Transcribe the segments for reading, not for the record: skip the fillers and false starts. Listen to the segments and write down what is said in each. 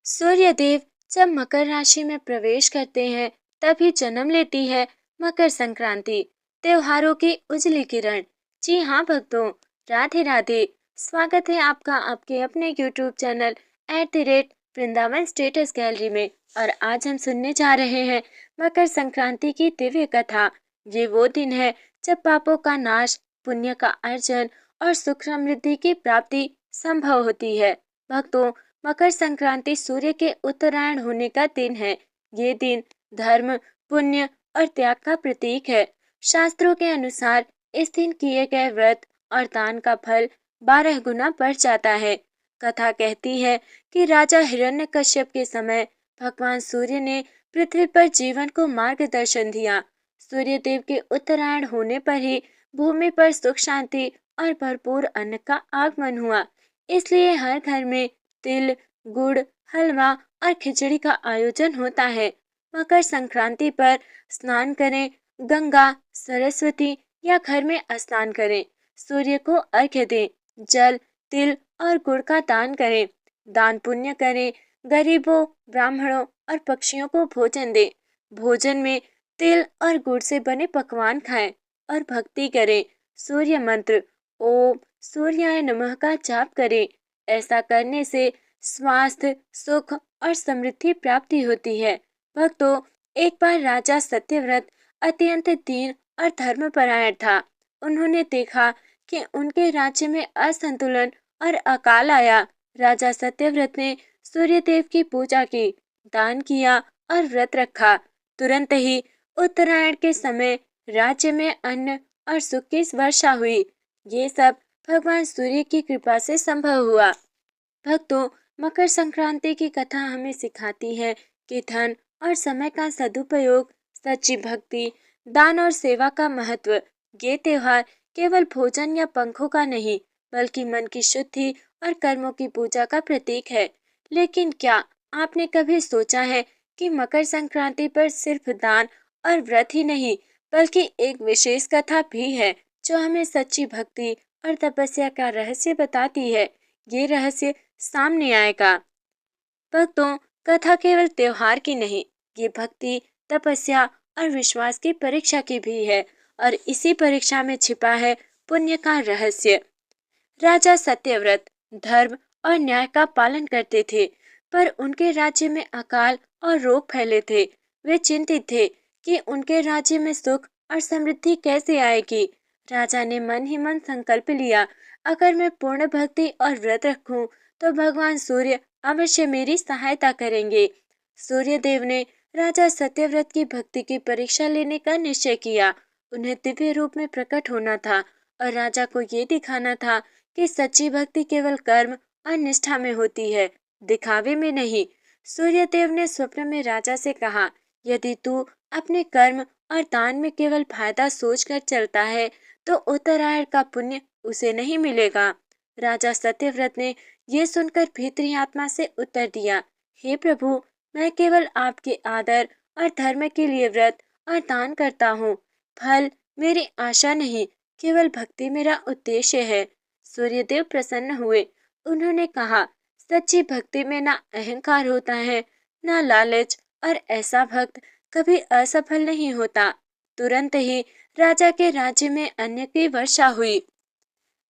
सूर्य देव जब मकर राशि में प्रवेश करते हैं तभी जन्म लेती है मकर संक्रांति, त्योहारों की उजली किरण। जी हाँ भक्तों, राधे राधे। स्वागत है आपका आपके अपने YouTube channel Vrindavan status gallery में। और आज हम सुनने जा रहे हैं मकर संक्रांति की दिव्य कथा। ये वो दिन है जब पापों का नाश, पुण्य का अर्जन और सुख समृद्धि की प्राप्ति संभव होती है। भक्तों, मकर संक्रांति सूर्य के उत्तरायण होने का दिन है। ये दिन धर्म, पुण्य और त्याग का प्रतीक है। शास्त्रों के अनुसार इस दिन किए गए व्रत और दान का फल 12 गुना बढ़ जाता है। कथा कहती है कि राजा हिरण्यकश्यप के समय भगवान सूर्य ने पृथ्वी पर जीवन को मार्गदर्शन दिया। सूर्य देव के उत्तरायण होने पर ही भूमि पर सुख शांति और भरपूर अन्न का आगमन हुआ। इसलिए हर घर में तिल, गुड़, हलवा और खिचड़ी का आयोजन होता है। मकर संक्रांति पर स्नान करें, गंगा, सरस्वती या घर में स्नान करें। सूर्य को अर्घ्य दें, जल, तिल और गुड़ का दान करें। दान पुण्य करें, गरीबों, ब्राह्मणों और पक्षियों को भोजन दें। भोजन में तिल और गुड़ से बने पकवान खाएं और भक्ति करें। सूर्य मंत्र ओम सूर्याय नमः का जाप करें। ऐसा करने से स्वास्थ्य, सुख और समृद्धि प्राप्ति होती है। भक्तों, एक बार राजा सत्यव्रत अत्यंत दीन और धर्मपरायण था। उन्होंने देखा कि उनके राज्य में असंतुलन और अकाल आया। राजा सत्यव्रत ने सूर्य देव की पूजा की, दान किया और व्रत रखा। तुरंत ही उत्तरायण के समय राज्य में अन्न और सुख की वर्षा हुई। ये सब भगवान सूर्य की कृपा से संभव हुआ। भक्तों, मकर संक्रांति की कथा हमें सिखाती है कि धन और समय का सदुपयोग, सच्ची भक्ति, दान और सेवा का महत्व। ये त्योहार केवल भोजन या पंखों का नहीं, बल्कि मन की शुद्धि और कर्मों की पूजा का प्रतीक है। लेकिन क्या आपने कभी सोचा है कि मकर संक्रांति पर सिर्फ दान और व्रत ही नहीं, बल्कि एक विशेष कथा भी है जो हमें सच्ची भक्ति और तपस्या का रहस्य बताती है। ये रहस्य सामने आएगा। भक्तों, कथा केवल त्योहार की नहीं, ये भक्ति, तपस्या और विश्वास की परीक्षा की भी है। और इसी परीक्षा में छिपा है पुण्य का रहस्य। राजा सत्यव्रत धर्म और न्याय का पालन करते थे, पर उनके राज्य में अकाल और रोग फैले थे। वे चिंतित थे कि उनके राज्य में सुख और समृद्धि कैसे आएगी। राजा ने मन ही मन संकल्प लिया, अगर मैं पूर्ण भक्ति और व्रत रखूं, तो भगवान सूर्य अवश्य मेरी सहायता करेंगे। सूर्य देव ने राजा सत्यव्रत की भक्ति की परीक्षा लेने का निश्चय किया। उन्हें दिव्य रूप में प्रकट होना था और राजा को ये दिखाना था कि सच्ची भक्ति केवल कर्म और निष्ठा में होती है, दिखावे में नहीं। सूर्यदेव ने स्वप्न में राजा से कहा, यदि तू अपने कर्म और दान में केवल फायदा सोचकर चलता है, तो उत्तरायण का पुण्य उसे नहीं मिलेगा। राजा सत्यव्रत ने ये सुनकर भीतरी आत्मा से उत्तर दिया, हे प्रभु, मैं केवल आपके आदर और धर्म के लिए व्रत और दान करता हूँ। फल मेरी आशा नहीं, केवल भक्ति मेरा उद्देश्य है। सूर्यदेव प्रसन्न हुए। उन्होंने कहा, सच्ची भक्ति में ना अहंकार होता है, ना लालच, और ऐसा भक्त कभी असफल नहीं होता। तुरंत ही राजा के राज्य में अन्न की वर्षा हुई।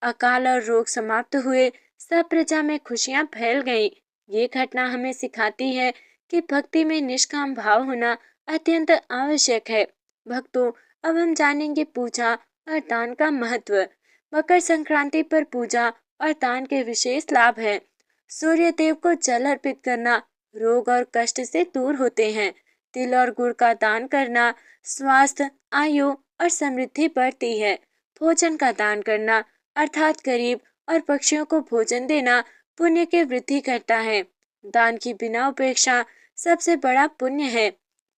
अकाल और रोग समाप्त हुए, सब प्रजा में खुशियां फैल गईं। ये घटना हमें सिखाती है कि भक्ति में निष्काम भाव होना अत्यंत आवश्यक है। भक्तों, अब हम जानेंगे पूजा और दान का महत्व। मकर संक्रांति पर पूजा और दान के विशेष लाभ हैं। सूर्य देव को जल अर्पित करना रोग और कष्ट से दूर होते हैं। तिल और गुड़ का दान करना स्वास्थ्य, आयु और समृद्धि बढ़ती है। भोजन का दान करना अर्थात गरीब और पक्षियों को भोजन देना पुण्य की वृद्धि करता है। दान की बिना उपेक्षा सबसे बड़ा पुण्य है।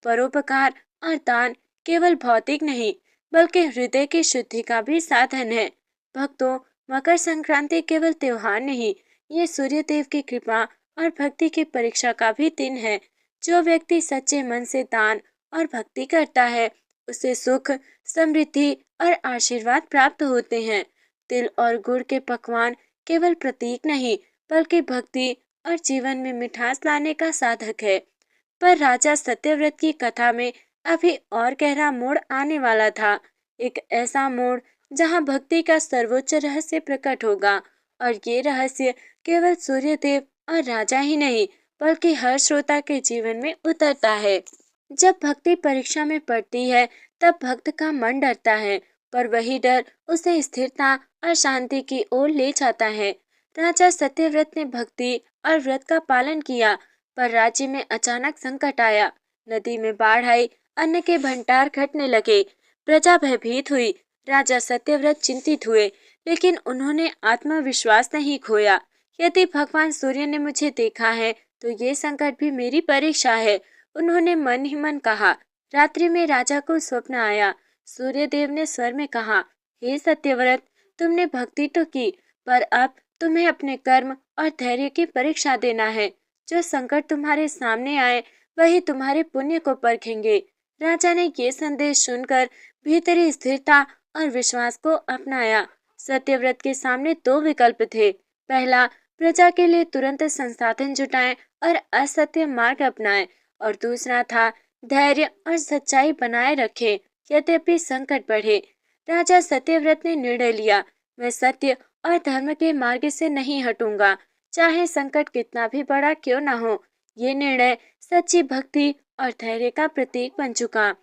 परोपकार और दान केवल भौतिक नहीं, बल्कि हृदय की शुद्धि का भी साधन है। भक्तों, मकर संक्रांति केवल त्योहार नहीं, ये सूर्य देव की कृपा और भक्ति की परीक्षा का भी दिन है। जो व्यक्ति सच्चे मन से दान और भक्ति करता है, उसे सुख, समृद्धि और आशीर्वाद प्राप्त होते हैं। तिल और गुड़ के पकवान केवल प्रतीक नहीं, बल्कि भक्ति और जीवन में मिठास लाने का साधक है। पर राजा सत्यव्रत की कथा में अभी और गहरा मोड़ आने वाला था। एक ऐसा मोड़ जहां भक्ति का सर्वोच्च रहस्य प्रकट होगा, और ये रहस्य केवल सूर्यदेव और राजा ही नहीं, बल्कि हर श्रोता के जीवन में उतरता है। जब भक्ति परीक्षा में पड़ती है, तब भक्त का मन डरता है, पर वही डर उसे स्थिरता और शांति की ओर ले जाता है। राजा सत्यव्रत ने भक्ति और व्रत का पालन किया, पर राज्य में अचानक संकट आया। नदी में बाढ़ आई, अन्न के भंडार घटने लगे, प्रजा भयभीत हुई। राजा सत्यव्रत चिंतित हुए, लेकिन उन्होंने आत्मविश्वास नहीं खोया। यदि भगवान सूर्य ने मुझे देखा है, तो ये संकट भी मेरी परीक्षा है, उन्होंने मन ही मन कहा। रात्रि में राजा को स्वप्न आया। सूर्यदेव ने स्वर में कहा, हे सत्यव्रत, तुमने भक्ति तो की, पर अब तुम्हें अपने कर्म और धैर्य की परीक्षा देना है। जो संकट तुम्हारे सामने आए, वही तुम्हारे पुण्य को परखेंगे। राजा ने ये संदेश सुनकर भीतरी स्थिरता और विश्वास को अपनाया। सत्यव्रत के सामने दो विकल्प थे। पहला, प्रजा के लिए तुरंत संसाधन जुटाएं और असत्य मार्ग अपनाएं, और दूसरा था धैर्य और सच्चाई बनाए रखें, यद्यपि संकट बढ़े। राजा सत्यव्रत ने निर्णय लिया, मैं सत्य और धर्म के मार्ग से नहीं हटूंगा, चाहे संकट कितना भी बड़ा क्यों न हो। ये निर्णय सच्ची भक्ति और धैर्य का प्रतीक बन चुका।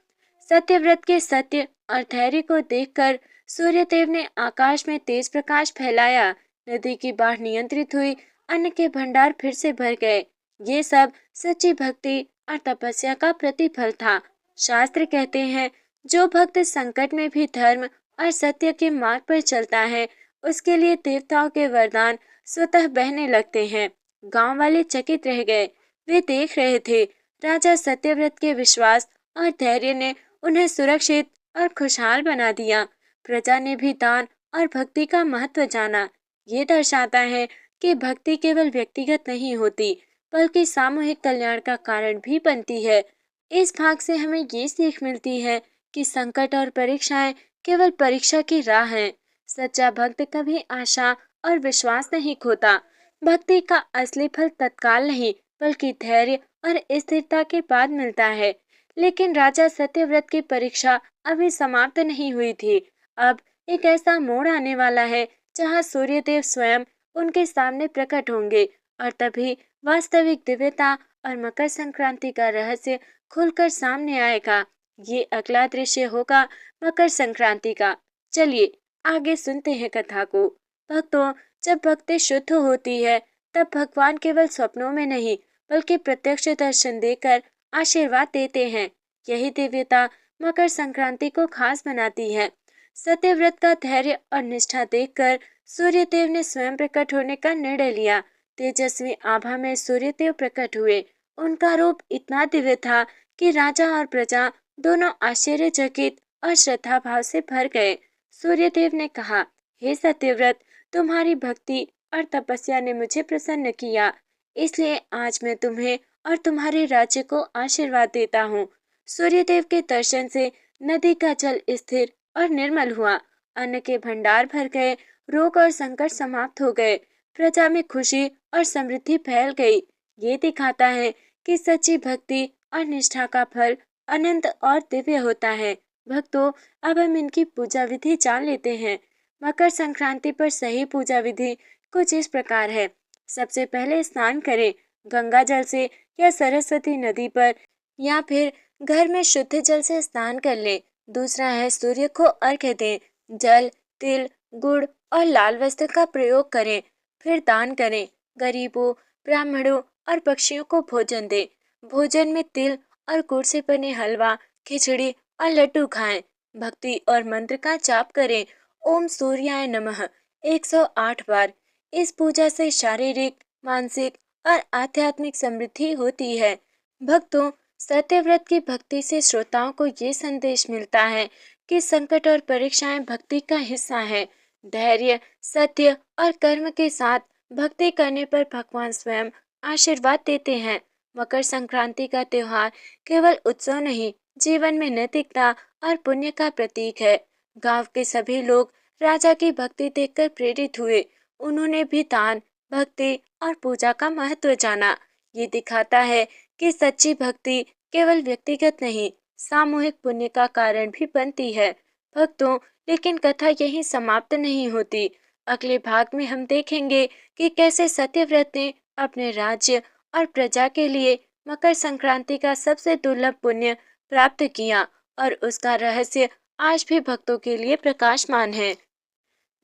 सत्यव्रत के सत्य और धैर्य को देखकर सूर्यदेव ने आकाश में तेज प्रकाश फैलाया। नदी की बाढ़ नियंत्रित हुई, अन्न के भंडार फिर से भर गए। ये सब सच्ची भक्ति और तपस्या का प्रतिफल था। शास्त्र कहते हैं, जो भक्त संकट में भी धर्म और सत्य के मार्ग पर चलता है, उसके लिए देवताओं के वरदान स्वतः बहने लगते हैं। गांव वाले चकित रह गए। वे देख रहे थे, राजा सत्यव्रत के विश्वास और धैर्य ने उन्हें सुरक्षित और खुशहाल बना दिया। प्रजा ने भी दान और भक्ति का महत्व जाना। ये दर्शाता है कि भक्ति केवल व्यक्तिगत नहीं होती, बल्कि सामूहिक कल्याण का कारण भी बनती है। इस भाग से हमें ये सीख मिलती है कि संकट और परीक्षाएं केवल परीक्षा की राह हैं। सच्चा भक्त कभी आशा और विश्वास नहीं खोता। भक्ति का असली फल तत्काल नहीं, बल्कि धैर्य और स्थिरता के बाद मिलता है। लेकिन राजा सत्यव्रत की परीक्षा अभी समाप्त नहीं हुई थी। अब एक ऐसा मोड़ आने वाला है जहां सूर्यदेव स्वयं उनके सामने प्रकट होंगे, और तभी वास्तविक दिव्यता और मकर संक्रांति का रहस्य खुलकर सामने आएगा। ये अगला दृश्य होगा मकर संक्रांति का। चलिए आगे सुनते हैं कथा को। भक्तों, जब भक्ति शुद्ध होती है, तब भगवान केवल सपनों में नहीं, बल्कि प्रत्यक्ष दर्शन देकर आशीर्वाद देते हैं। यही दिव्यता मकर संक्रांति को खास बनाती है। सत्यव्रत का धैर्य और निष्ठा देखकर सूर्यदेव ने स्वयं प्रकट होने का निर्णय लिया। तेजस्वी आभा में सूर्यदेव प्रकट हुए। उनका रूप इतना दिव्य था कि राजा और प्रजा दोनों आश्चर्यचकित और श्रद्धा भाव से भर गए। सूर्यदेव ने कहा, हे सत्यव्रत, तुम्हारी भक्ति और तपस्या ने मुझे प्रसन्न किया, इसलिए आज मैं तुम्हें और तुम्हारे राज्य को आशीर्वाद देता हूँ। सूर्यदेव के दर्शन से नदी का जल स्थिर और निर्मल हुआ, अन्न के भंडार भर गए, रोग और संकट समाप्त हो गए, प्रजा में खुशी और समृद्धि फैल गई। ये दिखाता है कि सच्ची भक्ति और निष्ठा का फल अनंत और दिव्य होता है। भक्तों, अब हम इनकी पूजा विधि जान लेते हैं। मकर संक्रांति पर सही पूजा विधि कुछ इस प्रकार है। सबसे पहले स्नान करें, गंगा जल से या सरस्वती नदी पर, या फिर घर में शुद्ध जल से स्नान कर लें। दूसरा है सूर्य को अर्घ्य दें। जल, तिल, गुड़ और लाल वस्त्र का प्रयोग करें। फिर दान करें। गरीबों, ब्राह्मणों और पक्षियों को भोजन दें। भोजन में तिल और गुड़ से बने हलवा, खिचड़ी और लड्डू खाएं। भक्ति और मंत्र का जाप करें। ओम सूर्याय नमः 108 बार। इस पूजा से शारीरिक, मानसिक और आध्यात्मिक समृद्धि होती है। भक्तों, सत्यव्रत की भक्ति से श्रोताओं को ये संदेश मिलता है कि संकट और परीक्षाएं भक्ति का हिस्सा है। धैर्य, सत्य और कर्म के साथ भक्ति करने पर भगवान स्वयं आशीर्वाद देते हैं। मकर संक्रांति का त्योहार केवल उत्सव नहीं, जीवन में नैतिकता और पुण्य का प्रतीक है। गांव के सभी लोग राजा की भक्ति देखकर प्रेरित हुए। उन्होंने भी दान, भक्ति और पूजा का महत्व जाना। ये दिखाता है कि सच्ची भक्ति केवल व्यक्तिगत नहीं, सामूहिक पुण्य का कारण भी बनती है। भक्तों, लेकिन कथा यहीं समाप्त नहीं होती। अगले भाग में हम देखेंगे कि कैसे सत्यव्रत ने अपने राज्य और प्रजा के लिए मकर संक्रांति का सबसे दुर्लभ पुण्य प्राप्त किया और उसका रहस्य आज भी भक्तों के लिए प्रकाशमान है।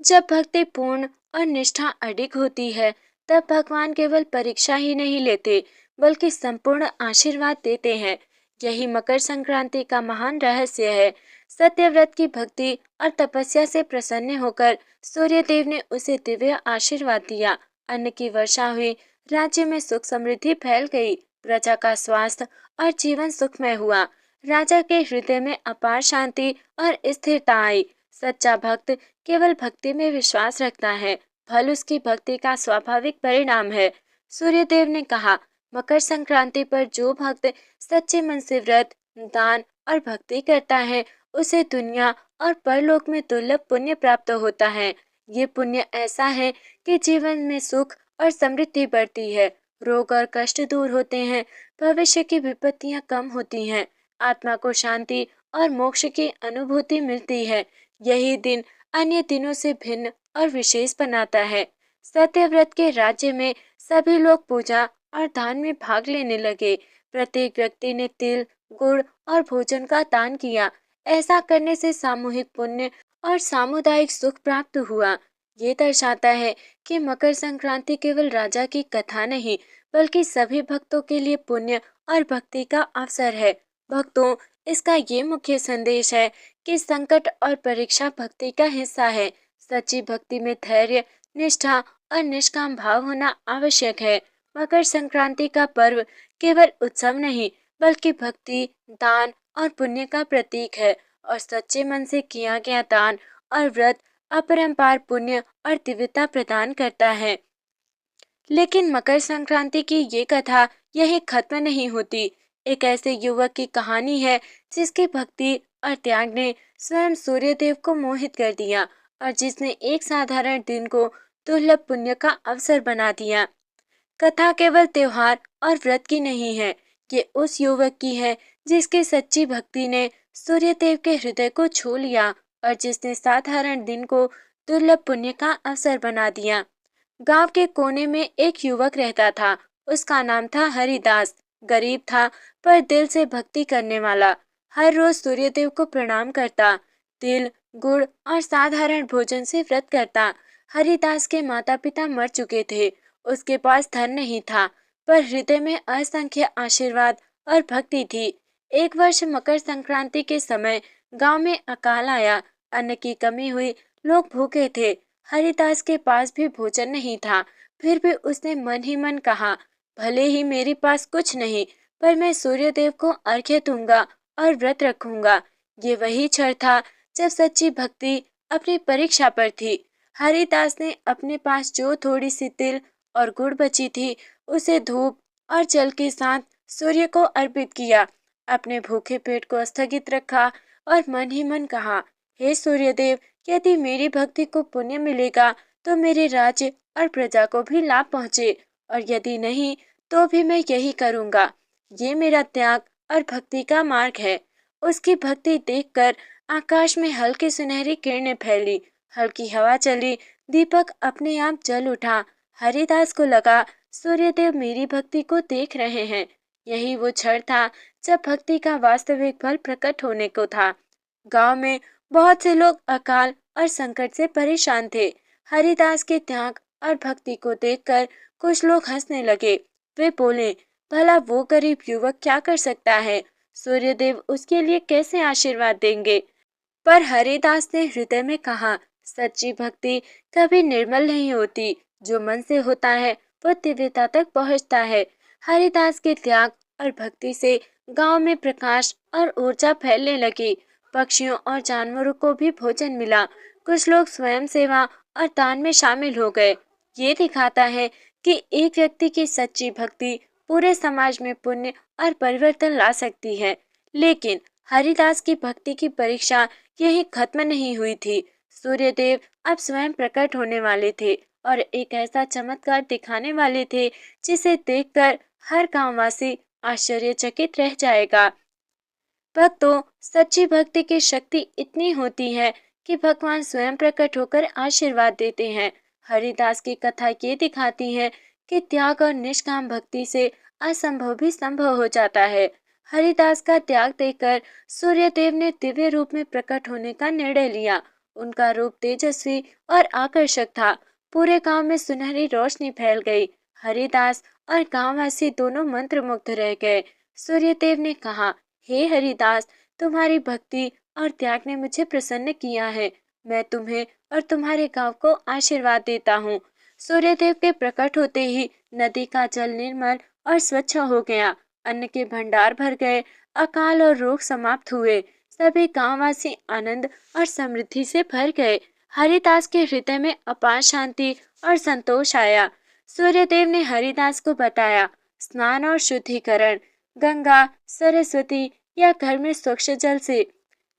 जब भक्ति पूर्ण और निष्ठा अडिग होती है, तब भगवान केवल परीक्षा ही नहीं लेते, बल्कि संपूर्ण आशीर्वाद देते हैं। यही मकर संक्रांति का महान रहस्य है। सत्यव्रत की भक्ति और तपस्या से प्रसन्न होकर सूर्यदेव ने उसे दिव्य आशीर्वाद दिया। अन्न की वर्षा हुई, राज्य में सुख समृद्धि फैल गई, प्रजा का स्वास्थ्य और जीवन सुखमय हुआ। राजा के हृदय में अपार शांति और स्थिरता आई। सच्चा भक्त केवल भक्ति में विश्वास रखता है, फल उसकी भक्ति का स्वाभाविक परिणाम है। सूर्यदेव ने कहा, मकर संक्रांति पर जो भक्त सच्चे मन से व्रत, दान और भक्ति करता है, उसे दुनिया और परलोक में दुर्लभ पुण्य प्राप्त होता है। ये पुण्य ऐसा है कि जीवन में सुख और समृद्धि बढ़ती है, रोग और कष्ट दूर होते हैं, भविष्य की विपत्तियां कम होती हैं, आत्मा को शांति और मोक्ष की अनुभूति मिलती है। यही दिन अन्य दिनों से भिन्न और विशेष बनाता है। सत्यव्रत के राज्य में सभी लोग पूजा और दान में भाग लेने लगे। प्रत्येक व्यक्ति ने तिल, गुड़ और भोजन का दान किया। ऐसा करने से सामूहिक पुण्य और सामुदायिक सुख प्राप्त हुआ। ये दर्शाता है कि मकर संक्रांति केवल राजा की कथा नहीं, बल्कि सभी भक्तों के लिए पुण्य और भक्ति का अवसर है। भक्तों, इसका ये मुख्य संदेश है कि संकट और परीक्षा भक्ति का हिस्सा है। सच्ची भक्ति में धैर्य, निष्ठा और निष्काम भाव होना आवश्यक है। मकर संक्रांति का पर्व केवल उत्सव नहीं, बल्कि भक्ति, दान और पुण्य का प्रतीक है और सच्चे मन से किया गया दान और व्रत अपरंपार पुण्य और दिव्यता प्रदान करता है। लेकिन मकर संक्रांति की ये कथा यही खत्म नहीं होती। एक ऐसे युवक की कहानी है जिसकी भक्ति और त्याग ने स्वयं सूर्यदेव को मोहित कर दिया और जिसने एक साधारण दिन को दुर्लभ पुण्य का अवसर बना दिया। कथा केवल त्योहार और व्रत की नहीं है, ये उस युवक की है जिसकी सच्ची भक्ति ने सूर्यदेव के हृदय को छू लिया और जिसने साधारण दिन को दुर्लभ पुण्य का अवसर बना दिया। गांव के कोने में एक युवक रहता था। उसका नाम था हरिदास। गरीब था, पर दिल से भक्ति करने वाला। हर रोज सूर्यदेव को प्रणाम करता, तिल, गुड़ और साधारण भोजन से व्रत करता। हरिदास के माता पिता मर चुके थे। उसके पास धन नहीं था, पर हृदय में असंख्य आशीर्वाद और भक्ति थी। एक वर्ष मकर संक्रांति के समय गांव में अकाल आया। अन्न की कमी हुई, लोग भूखे थे। हरिदास के पास भी भोजन नहीं था, फिर भी उसने मन ही मन कहा, भले ही मेरे पास कुछ नहीं, पर मैं सूर्यदेव को अर्घ्य दूंगा और व्रत रखूंगा। ये वही क्षण था जब सच्ची भक्ति अपनी परीक्षा पर थी। हरिदास ने अपने पास जो थोड़ी सी तिल और गुड़ बची थी, उसे धूप और जल के साथ सूर्य को अर्पित किया। अपने भूखे पेट को स्थगित रखा और मन ही मन कहा, हे सूर्यदेव, यदि मेरी भक्ति को पुण्य मिलेगा तो मेरे राज्य और प्रजा को भी लाभ पहुँचे, और यदि नहीं तो भी मैं यही करूँगा। ये मेरा त्याग और भक्ति का मार्ग है। उसकी भक्ति देखकर आकाश में हल्की सुनहरी किरणें फैली, हल्की हवा चली, दीपक अपने आप जल उठा। हरिदास को लगा, सूर्यदेव मेरी भक्ति को देख रहे हैं। यही वो क्षण था जब भक्ति का वास्तविक फल प्रकट होने को था। गांव में बहुत से लोग अकाल और संकट से परेशान थे। हरिदास के त्याग और भक्ति को देखकर कुछ लोग हंसने लगे। वे बोले, भला वो गरीब युवक क्या कर सकता है? सूर्यदेव उसके लिए कैसे आशीर्वाद देंगे? पर हरिदास ने हृदय में कहा, सच्ची भक्ति कभी निर्मल नहीं होती। जो मन से होता है वो दिव्यता तक पहुंचता है। हरिदास के त्याग और भक्ति से गांव में प्रकाश और ऊर्जा फैलने लगी। पक्षियों और जानवरों को भी भोजन मिला। कुछ लोग स्वयं सेवा और दान में शामिल हो गए। ये दिखाता है कि एक व्यक्ति की सच्ची भक्ति पूरे समाज में पुण्य और परिवर्तन ला सकती है। लेकिन हरिदास की भक्ति की परीक्षा यही खत्म नहीं हुई थी। सूर्यदेव अब स्वयं प्रकट होने वाले थे और एक ऐसा चमत्कार दिखाने वाले थे जिसे देखकर हर गांववासी आश्चर्यचकित रह जाएगा। भक्तों, सच्ची भक्ति की शक्ति इतनी होती है कि भगवान स्वयं प्रकट होकर आशीर्वाद देते हैं। हरिदास की कथा ये दिखाती है कि त्याग और निष्काम भक्ति से असंभव भी संभव हो जाता है। हरिदास का त्याग देखकर सूर्यदेव ने दिव्य रूप में प्रकट होने का निर्णय लिया। उनका रूप तेजस्वी और आकर्षक था। पूरे गांव में सुनहरी रोशनी फैल गई। हरिदास और गांववासी दोनों मंत्रमुग्ध रह गए। सूर्यदेव ने कहा, हे हरिदास, तुम्हारी भक्ति और त्याग ने मुझे प्रसन्न किया है। मैं तुम्हें और तुम्हारे गांव को आशीर्वाद देता हूँ। सूर्यदेव के प्रकट होते ही नदी का जल निर्मल और स्वच्छ हो गया। अन्न के भंडार भर गए। अकाल और रोग समाप्त हुए। सभी गांववासी आनंद और समृद्धि से भर गए। हरिदास के हृदय में अपार शांति और संतोष आया। सूर्यदेव ने हरिदास को बताया, स्नान और शुद्धिकरण गंगा, सरस्वती या घर में स्वच्छ जल से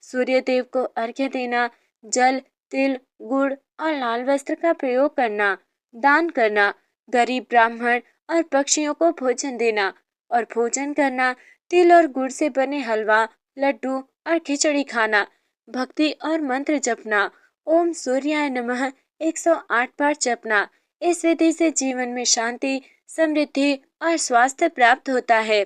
सूर्यदेव को अर्घ्य देना, जल, तिल, गुड़ और लाल वस्त्र का प्रयोग करना, दान करना, गरीब ब्राह्मण और पक्षियों को भोजन देना और भोजन करना, तिल और गुड़ से बने हलवा, लड्डू और खिचड़ी खाना, भक्ति और मंत्र जपना, ओम सूर्याय नमः 108 बार जपना। इस विधि से जीवन में शांति, समृद्धि और स्वास्थ्य प्राप्त होता है।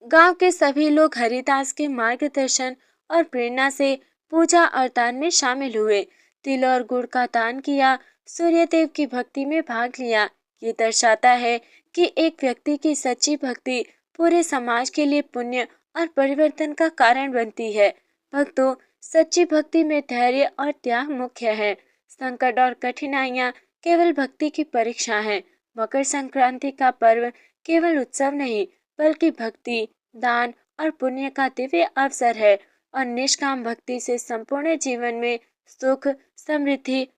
गांव के सभी लोग हरिदास के मार्गदर्शन और प्रेरणा से पूजा और दान में शामिल हुए। तिल और गुड़ का दान किया, सूर्यदेव की भक्ति में भाग लिया। ये दर्शाता है कि एक व्यक्ति की सच्ची भक्ति पूरे समाज के लिए पुण्य और परिवर्तन का कारण बनती है। भक्तों, सच्ची भक्ति में धैर्य और त्याग मुख्य है। संकट और कठिनाइयाँ केवल भक्ति की परीक्षा है। मकर संक्रांति का पर्व केवल उत्सव नहीं, बल्कि भक्ति, दान और पुण्य का दिव्य अवसर है और निष्काम भक्ति से संपूर्ण जीवन में सुख, समृद्धि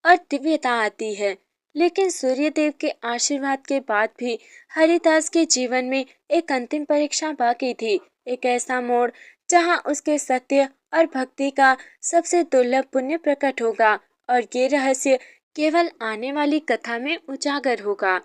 और दिव्यता आती है। लेकिन सूर्यदेव के आशीर्वाद के बाद भी हरिदास के जीवन में एक अंतिम परीक्षा बाकी थी। एक ऐसा मोड़ जहां उसके सत्य और भक्ति का सबसे दुर्लभ पुण्य प्रकट होगा और ये रहस्य केवल आने वाली कथा में उजागर होगा।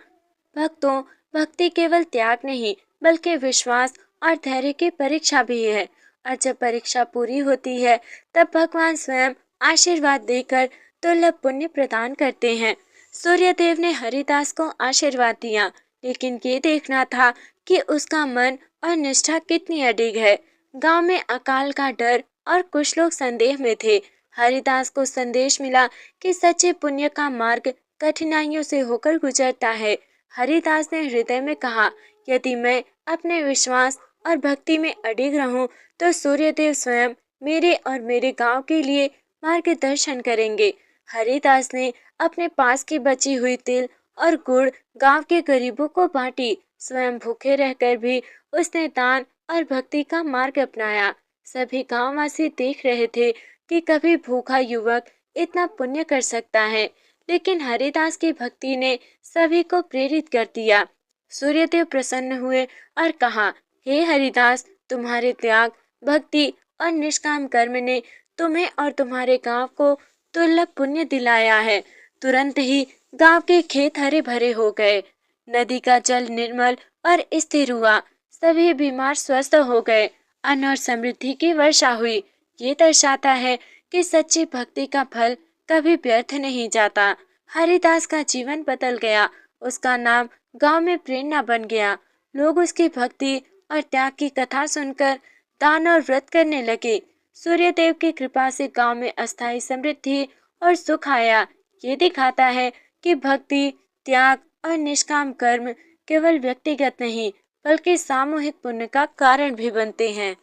भक्तों, भक्ति केवल त्याग नहीं, बल्कि विश्वास और धैर्य की परीक्षा भी है। और जब परीक्षा पूरी होती है, तब भगवान स्वयं आशीर्वाद देकर दुर्लभ पुण्य प्रदान करते हैं। सूर्यदेव ने हरिदास को आशीर्वाद दिया, लेकिन ये देखना था कि उसका मन और निष्ठा कितनी अडिग है। गांव में अकाल का डर और कुछ लोग संदेह में थे। हरिदास को संदेश मिला कि सच्चे पुण्य का मार्ग कठिनाइयों से होकर गुजरता है। हरिदास ने हृदय में कहा, यदि मैं अपने विश्वास और भक्ति में अडिग रहूं, तो सूर्यदेव स्वयं मेरे और मेरे गांव के लिए मार्गदर्शन करेंगे। हरिदास ने अपने पास की बची हुई तिल और गुड़ गांव के गरीबों को बांटी। स्वयं भूखे रहकर भी उसने दान और भक्ति का मार्ग अपनाया। सभी गांववासी देख रहे थे कि कभी भूखा युवक इतना पुण्य कर सकता है, लेकिन हरिदास की भक्ति ने सभी को प्रेरित कर दिया। सूर्यदेव प्रसन्न हुए और कहा, हे हरिदास, तुम्हारे त्याग, भक्ति और निष्काम कर्म ने तुम्हें और तुम्हारे गांव को दुर्लभ पुण्य दिलाया है। तुरंत ही गांव के खेत हरे भरे हो गए। नदी का जल निर्मल और स्थिर हुआ। सभी बीमार स्वस्थ हो गए। अन्न और समृद्धि की वर्षा हुई। ये दर्शाता है कि सच्ची भक्ति का फल कभी व्यर्थ नहीं जाता। हरिदास का जीवन बदल गया। उसका नाम गांव में प्रेरणा बन गया। लोग उसकी भक्ति और त्याग की कथा सुनकर दान और व्रत करने लगे। सूर्यदेव की कृपा से गांव में अस्थायी समृद्धि और सुख आया। ये दिखाता है कि भक्ति, त्याग और निष्काम कर्म केवल व्यक्तिगत नहीं, बल्कि सामूहिक पुण्य का कारण भी बनते हैं।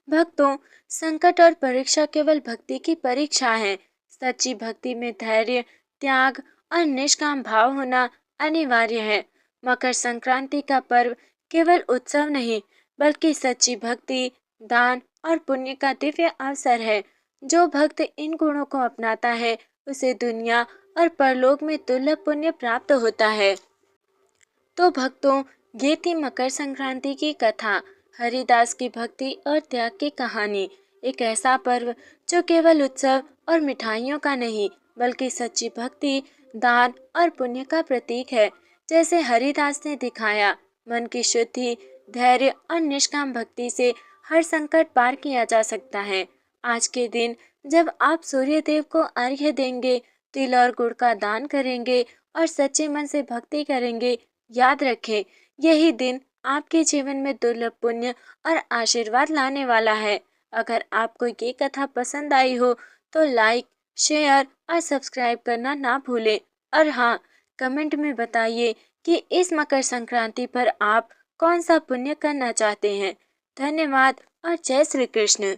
भक्तों, संकट और परीक्षा केवल भक्ति की परीक्षा है। सच्ची भक्ति में धैर्य, त्याग और निष्काम भाव होना अनिवार्य है। मकर संक्रांति का पर्व केवल उत्सव नहीं, बल्कि सच्ची भक्ति, दान और पुण्य का दिव्य अवसर है। जो भक्त इन गुणों को अपनाता है, उसे दुनिया और परलोक में दुर्लभ पुण्य प्राप्त होता है। तो भक्तों, ये थी मकर संक्रांति की कथा, हरिदास की भक्ति और त्याग की कहानी। एक ऐसा पर्व जो केवल उत्सव और मिठाइयों का नहीं, बल्कि सच्ची भक्ति, दान और पुण्य का प्रतीक है। जैसे हरिदास ने दिखाया, मन की शुद्धि, धैर्य और निष्काम भक्ति से हर संकट पार किया जा सकता है। आज के दिन जब आप सूर्य देव को अर्घ्य देंगे, तिल और गुड़ का दान करेंगे और सच्चे मन से भक्ति करेंगे, याद रखें, यही दिन आपके जीवन में दुर्लभ पुण्य और आशीर्वाद लाने वाला है। अगर आपको ये कथा पसंद आई हो तो लाइक, शेयर और सब्सक्राइब करना ना भूलें। और हाँ, कमेंट में बताइए कि इस मकर संक्रांति पर आप कौन सा पुण्य करना चाहते हैं। धन्यवाद और जय श्री कृष्ण।